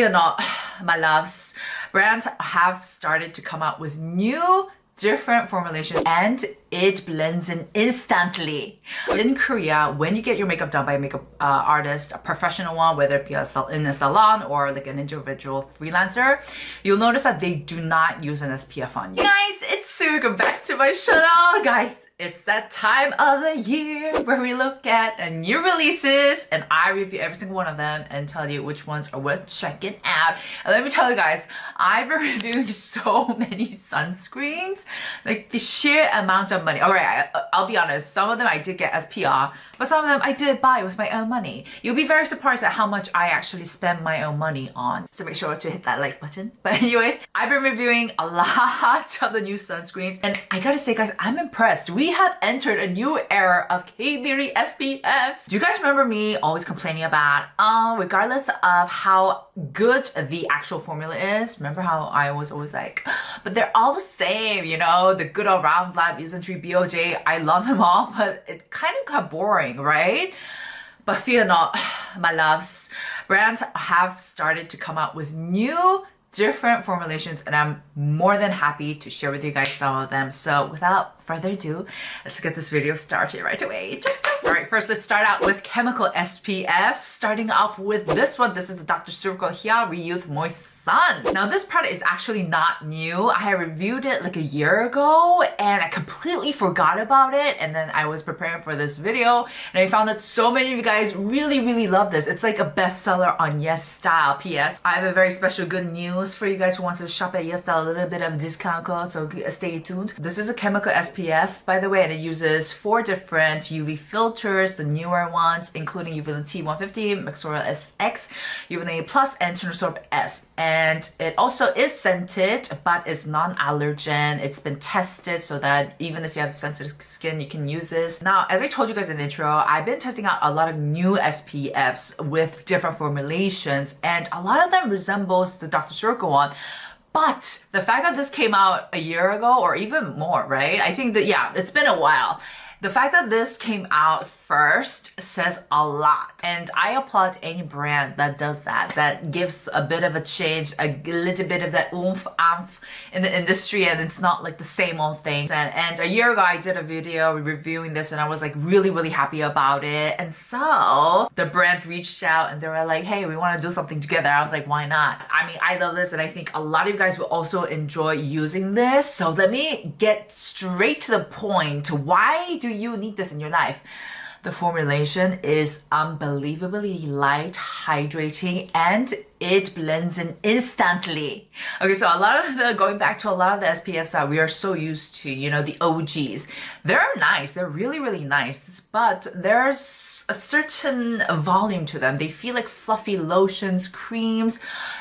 fear not, my loves. Brands have started to come out with new different formulations and it blends in instantly. In Korea, when you get your makeup done by a makeup artist, a professional one, whether it be in a salon or like an individual freelancer, you'll notice that they do not use an SPF on you. Guys, it's Ceuracle, back to my channel. Guys, it's that time of the year where we look at new releases and I review every single one of them and tell you which ones are worth checking out. And let me tell you guys, I've been reviewing so many sunscreens, like the sheer amount of money. Alright, I'll be honest, some of them I did get as PR, but some of them I did buy with my own money. You'll be very surprised at how much I actually spend my own money on. So make sure to hit that like button. But anyways, I've been reviewing a lot of the new sunscreens and I gotta say guys, I'm impressed. We have entered a new era of KBEAUTY SPFs. Do you guys remember me always complaining about, regardless of how good the actual formula is, remember how I was always like, but they're all the same, you know, the good old round flat, Mesentery, BOJ, I love them all, but it kind of got boring, right? But fear not, my loves. Brands have started to come out with new different formulations and I'm more than happy to share with you guys some of them. So without further ado, let's get this video started right away. Alright, first let's start out with chemical SPF. Starting off with this one. This is the 닥터슈라클 Hyal-youth Moist Sun. Now this product is actually not new. I had reviewed it like a year ago and I completely forgot about it, and then I was preparing for this video and I found that so many of you guys really love this. It's like a bestseller on Yes Style. PS, I have a very special good news for you guys who wants to shop at Yes Style, a little bit of discount code, so stay tuned. This is a chemical SPF, by the way, and it uses 4 different UV filters, the newer ones, including UV T150, Maxora SX, UV Plus, and Tonersorb S. And it also is scented, but it's non-allergen. It's been tested so that even if you have sensitive skin, you can use this. Now, as I told you guys in the intro, I've been testing out a lot of new SPFs with different formulations, and a lot of them resembles the 닥터슈라클 one. But the fact that this came out a year ago or even more, right? I think that, yeah, it's been a while. The fact that this came out first says a lot, and I applaud any brand that does that, that gives a bit of a change, a little bit of that oomph in the industry, and it's not like the same old thing. And a year ago I did a video reviewing this and I was like really happy about it, and so the brand reached out and they were like, hey, we want to do something together. I was like, why not? I mean, I love this and I think a lot of you guys will also enjoy using this. So let me get straight to the point. Why do you need this in your life? The formulation is unbelievably light, hydrating, and it blends in instantly. Okay, so a lot of the, going back to a lot of the SPFs that we are so used to, you know, the OGs, they're nice, they're really nice, but there's a certain volume to them. They feel like fluffy lotions, creams,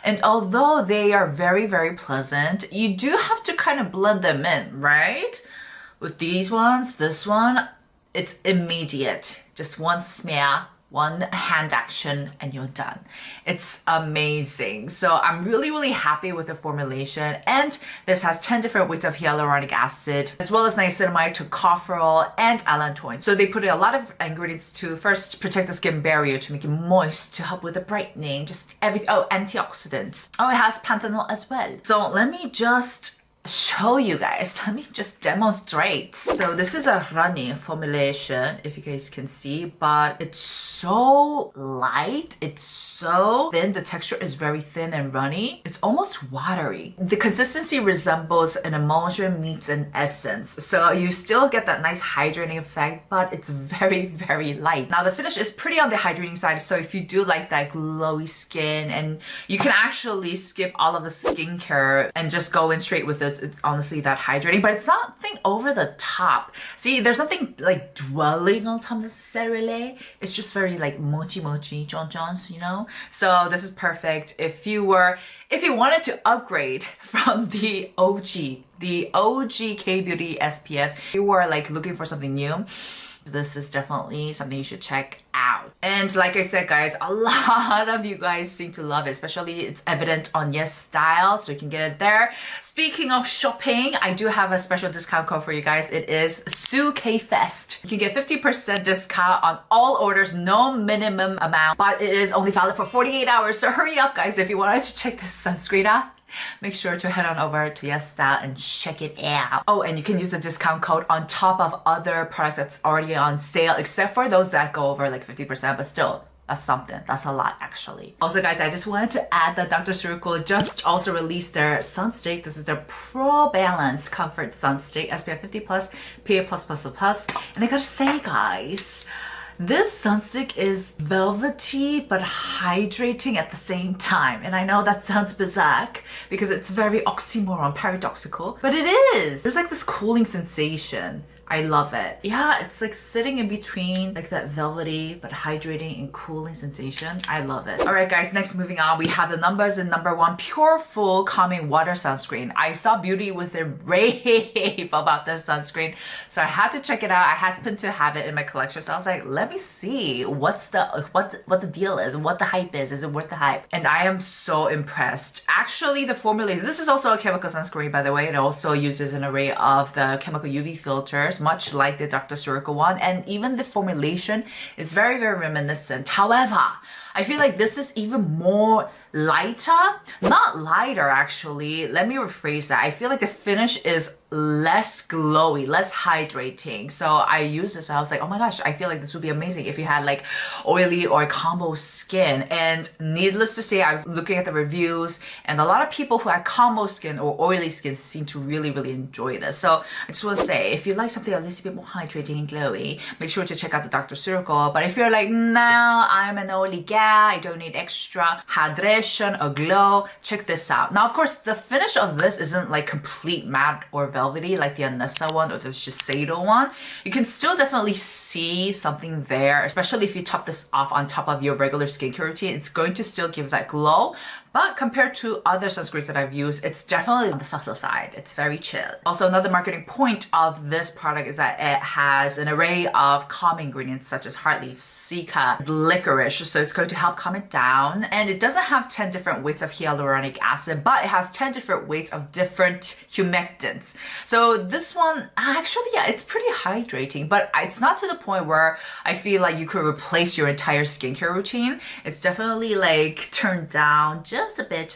and although they are very pleasant, you do have to kind of blend them in, right? With these ones, this one, it's immediate. Just one smear, one hand action, and you're done. It's amazing. So I'm really happy with the formulation, and this has 10 different weights of hyaluronic acid, as well as niacinamide, tocopherol, and allantoin. So they put in a lot of ingredients to first protect the skin barrier, to make it moist, to help with the brightening, just everything. Oh, antioxidants. Oh, it has panthenol as well. So let me just show you guys. Let me just demonstrate. So this is a runny formulation, if you guys can see, but it's so light, it's so thin. The texture is very thin and runny. It's almost watery. The consistency resembles an emulsion meets an essence, so you still get that nice hydrating effect, but it's very light. Now the finish is pretty on the hydrating side, so if you do like that glowy skin, and you can actually skip all of the skincare and just go in straight with this, it's honestly that hydrating, but it's nothing over the top. See, there's nothing like dwelling on top necessarily. It's just very like mochi johns, you know? So this is perfect if you wanted to upgrade from the OG KBEAUTY SPF. If you were like looking for something new, this is definitely something you should check out. And like I said, guys, a lot of you guys seem to love it, especially it's evident on Yes Style, so you can get it there. Speaking of shopping, I do have a special discount code for you guys. It is SUKFest. You can get 50% discount on all orders, no minimum amount, but it is only valid for 48 hours. So hurry up, guys. If you wanted to check this sunscreen out, make sure to head on over to Aestura and check it out. Oh, and you can use the discount code on top of other products that's already on sale, except for those that go over like 50%, but still, that's something. That's a lot, actually. Also, guys, I just wanted to add that 닥터슈라클 just also released their sunstick. This is their Pro Balance Comfort Sunstick, SPF 50+, PA++++. And I gotta say, guys, this sunstick is velvety but hydrating at the same time. And I know that sounds bizarre because it's very oxymoron, paradoxical, but it is. There's like this cooling sensation. I love it. Yeah, it's like sitting in between like that velvety but hydrating and cooling sensation. I love it. Alright guys, next moving on, we have the Numbuz and #1 Pure Full Calming Water Sunscreen. I saw Beauty with a rave about this sunscreen, so I had to check it out. I happened to have it in my collection, so I was like, let me see what the deal is, what the hype is it worth the hype? And I am so impressed. Actually, the formulation, this is also a chemical sunscreen, by the way. It also uses an array of the chemical UV filters, much like the 닥터슈라클 one, and even the formulation is very, very reminiscent. However, I feel like this is even more lighter. Not lighter, actually. Let me rephrase that. I feel like the finish is less glowy, less hydrating. So I used this and I was like, oh my gosh, I feel like this would be amazing if you had like oily or combo skin. And needless to say, I was looking at the reviews and a lot of people who had combo skin or oily skin seem to really, really enjoy this. So I just want to say, if you like something at least a bit more hydrating and glowy, make sure to check out the 닥터슈라클. But if you're like, no, I'm an oily gal, I don't need extra hydration or glow, check this out. Now, of course, the finish of this isn't like complete matte or velvety like the Anessa one or the Shiseido one. You can still definitely see something there, especially if you top this off on top of your regular skincare routine. It's going to still give that glow. But compared to other sunscreens that I've used, it's definitely on the softer side. It's very chill. Also, another marketing point of this product is that it has an array of calm ingredients such as heart leaf, cica, licorice. So it's going to help calm it down. And it doesn't have 10 different weights of hyaluronic acid, but it has 10 different weights of different humectants. So this one, actually, yeah, it's pretty hydrating, but it's not to the point where I feel like you could replace your entire skincare routine. It's definitely like turned down just a bit.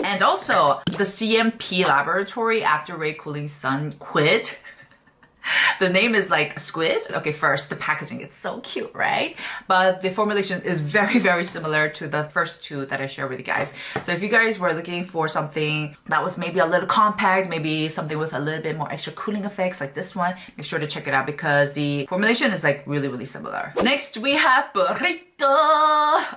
And also the CMP Laboratory After Ray Cooling Sunquid. The name is like squid. Okay, first, the packaging, it's so cute, right? But the formulation is very, very similar to the first two that I shared with you guys. So if you guys were looking for something that was maybe a little compact, maybe something with a little bit more extra cooling effects like this one, make sure to check it out because the formulation is like really, really similar. Next, we have Purito.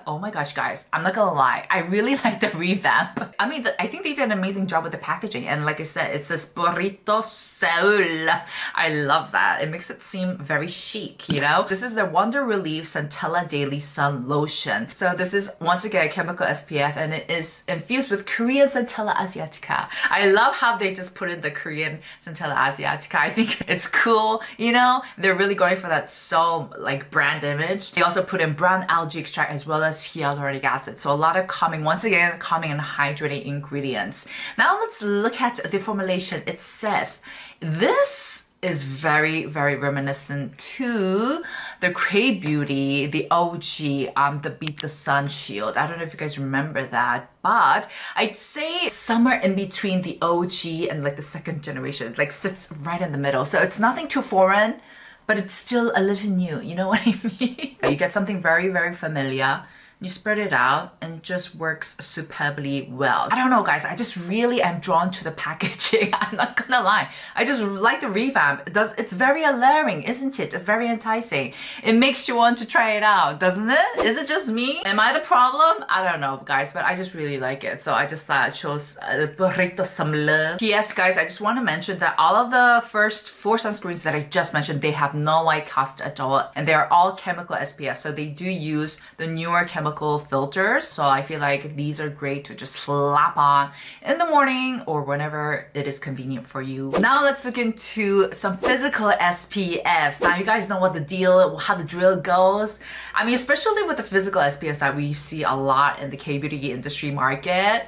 Oh my gosh, guys, I'm not gonna lie, I really like the revamp. I mean, I think they did an amazing job with the packaging, and like I said, it says Purito Soul. I love that. It makes it seem very chic, you know? This is the Wonder Relief Centella Daily Sun Lotion. So this is once again a chemical SPF, and it is infused with Korean Centella Asiatica. I love how they just put in the Korean Centella Asiatica. I think it's cool, you know? They're really going for that soul like brand image. They also put in brown algae extract as well as hyaluronic acid. So a lot of calming, once again, calming and hydrating ingredients. Now let's look at the formulation itself. This is very, very reminiscent to the KBEAUTY, the OG, the Beat the Sun Shield. I don't know if you guys remember that, but I'd say somewhere in between the OG and like the second generation. It like sits right in the middle. So it's nothing too foreign, but it's still a little new, you know what I mean? You get something very, very familiar, you spread it out, and it just works superbly well. I don't know, guys, I just really am drawn to the packaging. I'm not gonna lie. I just like the revamp. It's very alluring, isn't it? It's very enticing. It makes you want to try it out, doesn't it? Is it just me? Am I the problem? I don't know, guys, but I just really like it. So I just thought I'd show Purito some love. P.S. guys, I just want to mention that all of the first 4 sunscreens that I just mentioned, they have no white cast at all, and they are all chemical SPF. So they do use the newer chemical filters, so I feel like these are great to just slap on in the morning or whenever it is convenient for you. Now let's look into some physical SPFs. Now you guys know what the deal, how the drill goes. I mean, especially with the physical SPFs that we see a lot in the K-beauty industry market,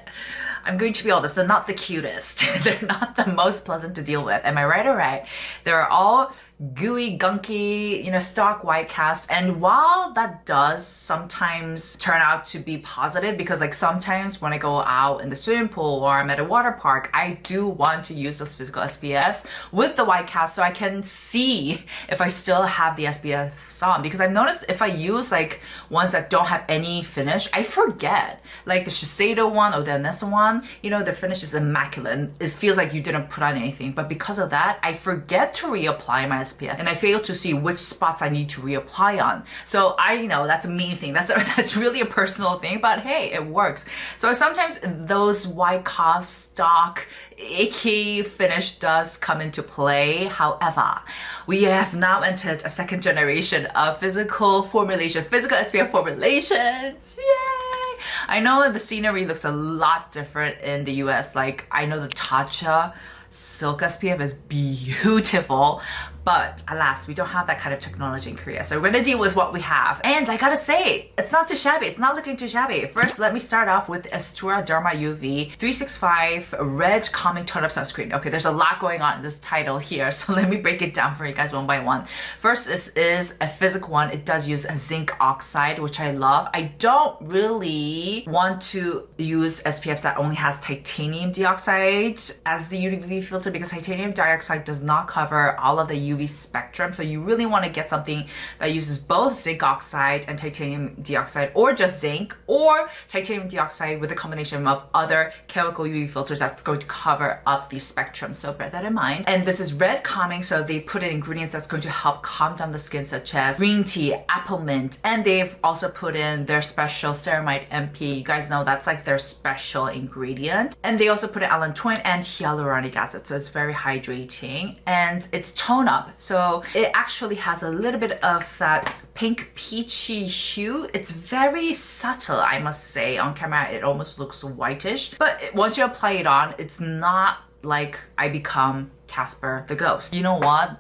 I'm going to be honest, they're not the cutest. They're not the most pleasant to deal with. Am I right or right? They're all gooey, gunky, you know, stock white cast. And while that does sometimes turn out to be positive, because like sometimes when I go out in the swimming pool or I'm at a water park, I do want to use those physical SPFs with the white cast so I can see if I still have the SPFs on. Because I've noticed if I use like ones that don't have any finish, I forget. Like the Shiseido one or the Anessa one, you know, the finish is immaculate. It feels like you didn't put on anything. But because of that, I forget to reapply my SPF and I fail to see which spots I need to reapply on. So I know that's a mean thing. That's really a personal thing, but hey, it works. So sometimes those white cast stock icky finish does come into play. However, we have now entered a second generation of physical SPF formulations. Yay! I know the scenery looks a lot different in the US. Like I know the Tatcha Silk SPF is beautiful, but alas, we don't have that kind of technology in Korea. So we're gonna deal with what we have. And I gotta say, it's not too shabby. It's not looking too shabby. First, let me start off with Aestura Derma UV 365 Red Calming Tone-Up Sunscreen. Okay, there's a lot going on in this title here, so let me break it down for you guys one by one. First, this is a physical one. It does use a zinc oxide, which I love. I don't really want to use SPFs that only has titanium dioxide as the UV filter because titanium dioxide does not cover all of the UV spectrum. So you really want to get something that uses both zinc oxide and titanium dioxide, or just zinc, or titanium dioxide with a combination of other chemical UV filters that's going to cover up the spectrum. So bear that in mind. And this is red calming, so they put in ingredients that's going to help calm down the skin, such as green tea, apple mint, and they've also put in their special ceramide MP. You guys know that's like their special ingredient. And they also put in allantoin and hyaluronic acid, so it's very hydrating, and it's tone up. So it actually has a little bit of that pink peachy hue. It's very subtle, I must say. On camera it almost looks whitish, but once you apply it on, it's not like I become Casper the Ghost. You know what?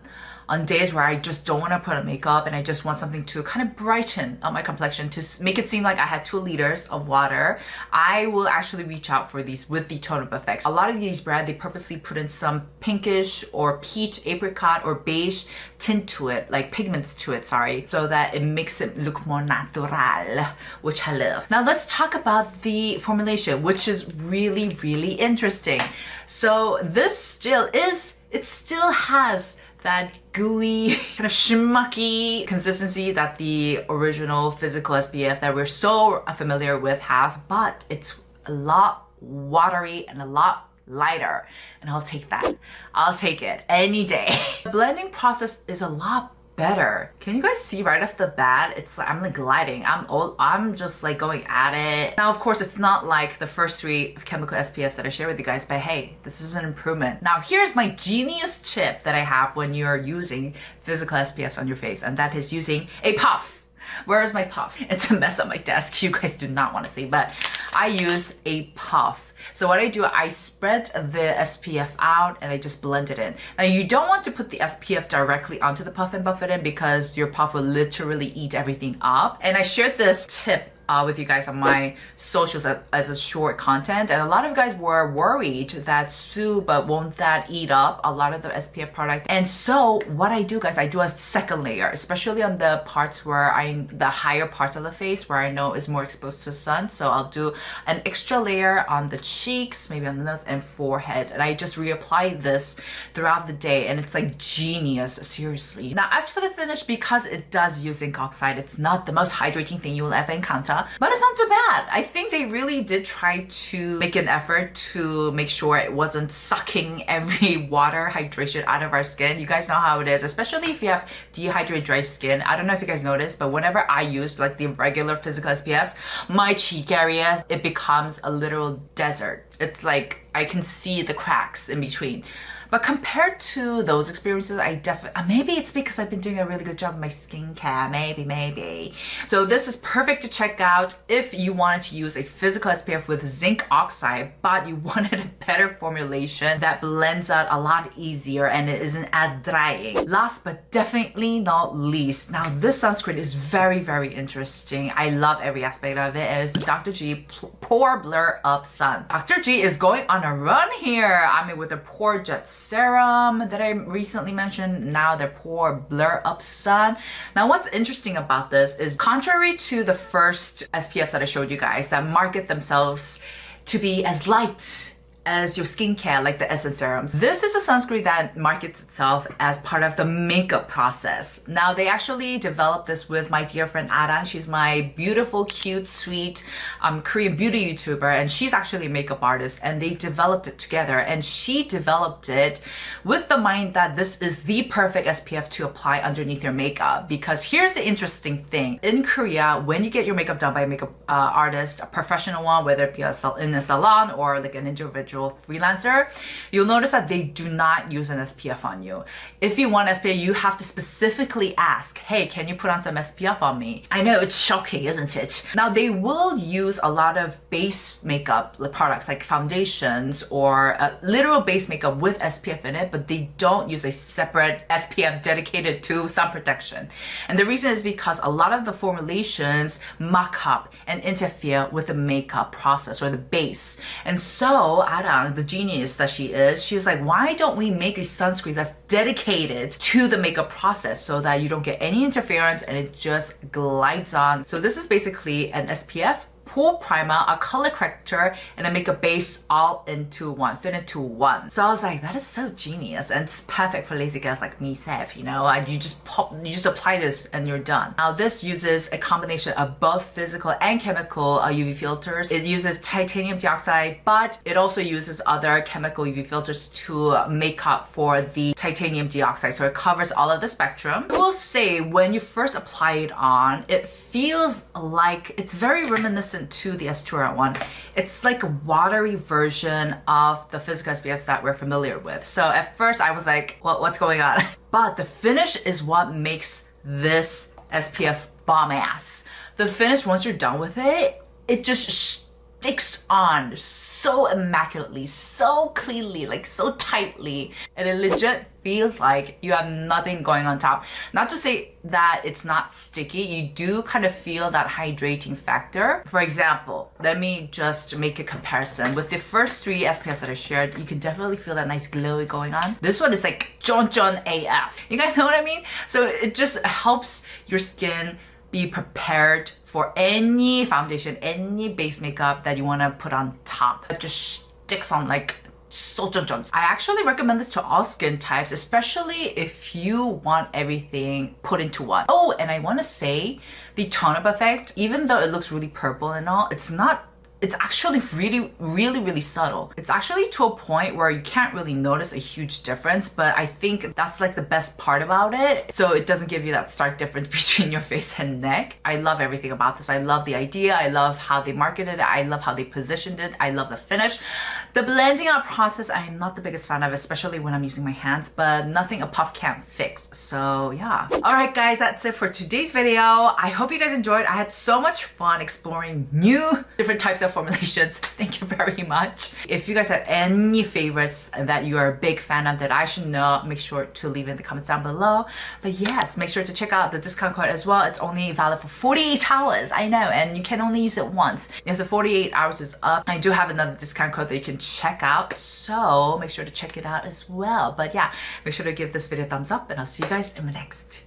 On days where I just don't want to put on makeup and I just want something to kind of brighten up my complexion, to make it seem like I had 2 liters of water, I will actually reach out for these with the tone-up effects. A lot of these brands, they purposely put in some pinkish or peach, apricot, or beige tint to it, like pigments to it, sorry, so that it makes it look more natural, which I love. Now let's talk about the formulation, which is really, really interesting. So this still has that gooey, kind of schmucky consistency that the original physical SPF that we're so familiar with has, but it's a lot watery and a lot lighter, and I'll take that. I'll take it any day. The blending process is a lot better. Can you guys see right off the bat? It's like I'm like gliding. I'm just like going at it. Now, of course, it's not like the first 3 chemical SPFs that I share with you guys, but hey, this is an improvement. Now, here's my genius tip that I have when you're using physical SPFs on your face, and that is using a puff. Where is my puff? It's a mess on my desk. You guys do not want to see, but I use a puff. So what I do, I spread the SPF out and I just blend it in. Now you don't want to put the SPF directly onto the puff and buff it in, because your puff will literally eat everything up. And I shared this tip with you guys on my socials as a short content, and a lot of you guys were worried that but won't that eat up a lot of the SPF product? And so what I do, guys, I do a second layer, especially on the parts where the higher parts of the face where I know is more exposed to sun. So I'll do an extra layer on the cheeks, maybe on the nose and forehead, and I just reapply this throughout the day, and it's like genius, seriously. Now as for the finish, because it does use zinc oxide, it's not the most hydrating thing you will ever encounter, but it's not too bad. I think they really did try to make an effort to make sure it wasn't sucking every water hydration out of our skin. You guys know how it is, especially if you have dehydrated dry skin. I don't know if you guys noticed, but whenever I use like the regular physical SPFs, my cheek areas, it becomes a literal desert. It's like I can see the cracks in between. But compared to those experiences, I definitely, maybe it's because I've been doing a really good job of my skincare, maybe. So this is perfect to check out if you wanted to use a physical SPF with zinc oxide, but you wanted a better formulation that blends out a lot easier and it isn't as drying. Last but definitely not least, now this sunscreen is very, very interesting. I love every aspect of it. It is the Dr. G Pore Blur Up Sun. Dr. G is going on a run here. I mean, with the Pore Jet serum that I recently mentioned, now their Pore Blur Up Sun. Now what's interesting about this is contrary to the first SPFs that I showed you guys that market themselves to be as light as your skincare, like the Essence serums. This is a sunscreen that markets itself as part of the makeup process. Now, they actually developed this with my dear friend Ada. She's my beautiful, cute, sweet Korean beauty YouTuber, and she's actually a makeup artist, and they developed it together. And she developed it with the mind that this is the perfect SPF to apply underneath your makeup. Because here's the interesting thing. In Korea, when you get your makeup done by a makeup artist, a professional one, whether it be in a salon or like an individual freelancer, you'll notice that they do not use an SPF on you. If you want SPF, you have to specifically ask, hey, can you put on some SPF on me? I know, it's shocking, isn't it? Now, they will use a lot of base makeup products like foundations or literal base makeup with SPF in it, but they don't use a separate SPF dedicated to sun protection. And the reason is because a lot of the formulations muck up and interfere with the makeup process or the base. And so, the genius that she is, she was like, why don't we make a sunscreen that's dedicated to the makeup process so that you don't get any interference and it just glides on. So this is basically an SPF, pore primer, a color corrector, and a makeup base all into one, fit into one. So I was like, that is so genius, and it's perfect for lazy girls like me, Seth, you know, you just apply this and you're done. Now this uses a combination of both physical and chemical UV filters. It uses titanium dioxide, but it also uses other chemical UV filters to make up for the titanium dioxide. So it covers all of the spectrum. I will say, when you first apply it on, it feels like it's very reminiscent to the Aestura one. It's like a watery version of the physical SPFs that we're familiar with. So at first I was like, well, what's going on? But the finish is what makes this SPF bomb ass. The finish, once you're done with it, it just sticks on so immaculately, so cleanly, like so tightly, and it legit feels like you have nothing going on top. Not to say that it's not sticky, you do kind of feel that hydrating factor. For example, let me just make a comparison. With the first three SPFs that I shared, you can definitely feel that nice glowy going on. This one is like jon AF. You guys know what I mean? So it just helps your skin be prepared for any foundation, any base makeup that you want to put on top. It just sticks on like so jon. I actually recommend this to all skin types, especially if you want everything put into one. Oh, and I want to say the tone-up effect, even though it looks really purple and all, it's actually really subtle. It's actually to a point where you can't really notice a huge difference, but I think that's like the best part about it. So it doesn't give you that stark difference between your face and neck. I love everything about this. I love the idea. I love how they marketed it. I love how they positioned it. I love the finish. The blending out process, I am not the biggest fan of, especially when I'm using my hands, but nothing a puff can't fix. So yeah. Alright guys, that's it for today's video. I hope you guys enjoyed. I had so much fun exploring new different types of formulations. Thank you very much. If you guys have any favorites that you are a big fan of that I should know, make sure to leave in the comments down below. But yes, make sure to check out the discount code as well. It's only valid for 48 hours, I know, and you can only use it once. If the 48 hours is up, I do have another discount code that you can check out, so make sure to check it out as well. But yeah, make sure to give this video a thumbs up, and I'll see you guys in the next